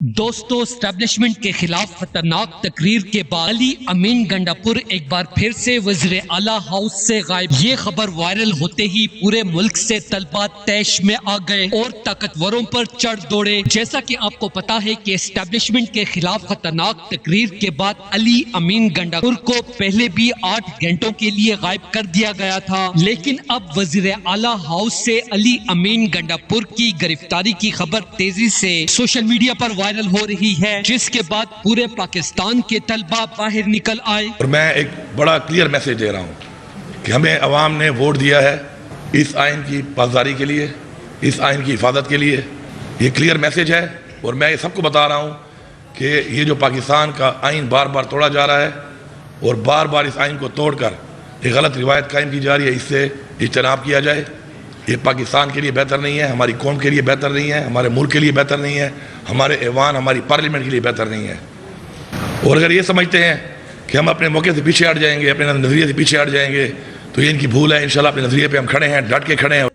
दोस्तों, एस्टेब्लिशमेंट के खिलाफ खतरनाक तकरीर के बाद अली अमीन गंडापुर एक बार फिर से वज़ीर आला हाउस से गायब। ये खबर वायरल होते ही पूरे मुल्क से तलबा तैश में आ गए और ताकतवरों पर चढ़ दौड़े। जैसा कि आपको पता है कि एस्टेब्लिशमेंट के खिलाफ खतरनाक तकरीर के बाद अली अमीन गंडापुर को पहले भी 8 घंटों के लिए गायब कर दिया गया था, लेकिन अब वज़ीर आला हाउस से अली अमीन गंडापुर की गिरफ्तारी की खबर तेजी से सोशल मीडिया पर वायरल हो रही है, जिसके बाद पूरे पाकिस्तान के तलबा बाहर निकल आए। और मैं एक बड़ा क्लियर मैसेज दे रहा हूँ कि हमें अवाम ने वोट दिया है इस आइन की पासदारी के लिए, इस आइन की हिफाजत के लिए। ये क्लियर मैसेज है और मैं ये सबको बता रहा हूँ कि ये जो पाकिस्तान का आइन बार बार तोड़ा जा रहा है और बार बार इस आइन को तोड़कर एक गलत रिवायत कायम की जा रही है, इससे इज्तनाब किया जाए। ये पाकिस्तान के लिए बेहतर नहीं है, हमारी कौम के लिए बेहतर नहीं है, हमारे मुल्क के लिए बेहतर नहीं है, हमारे ऐवान हमारी पार्लियामेंट के लिए बेहतर नहीं है। और अगर ये समझते हैं कि हम अपने मौके से पीछे हट जाएंगे, अपने नज़रिए से पीछे हट जाएंगे, तो ये इनकी भूल है। इंशाल्लाह अपने नज़रिए पे हम खड़े हैं, डट के खड़े हैं।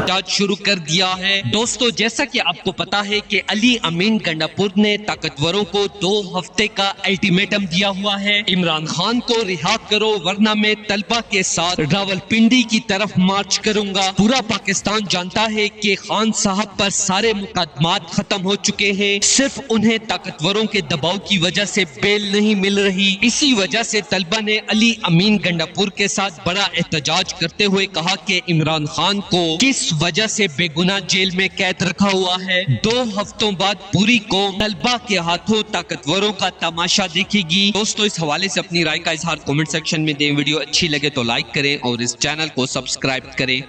जांच शुरू कर दिया है। दोस्तों, जैसा कि आपको पता है कि अली अमीन गंडापुर ने ताकतवरों को 2 हफ्ते का अल्टीमेटम दिया हुआ है। इमरान खान को रिहा करो वरना मैं तलबा के साथ रावलपिंडी की तरफ मार्च करूंगा। पूरा पाकिस्तान जानता है कि खान साहब पर सारे मुकदमात खत्म हो चुके हैं, सिर्फ उन्हें ताकतवरों के दबाव की वजह से बेल नहीं मिल रही। इसी वजह से तलबा ने अली अमीन गंडापुर के साथ बड़ा एहतजाज करते हुए कहा कि इमरान खान को किस वजह से बेगुनाह जेल में कैद रखा हुआ है। 2 हफ्तों बाद पूरी कौम तलबा के हाथों ताकतवरों का तमाशा देखेगी। दोस्तों, इस हवाले से अपनी राय का इजहार कमेंट सेक्शन में दें। वीडियो अच्छी लगे तो लाइक करें और इस चैनल को सब्सक्राइब करें।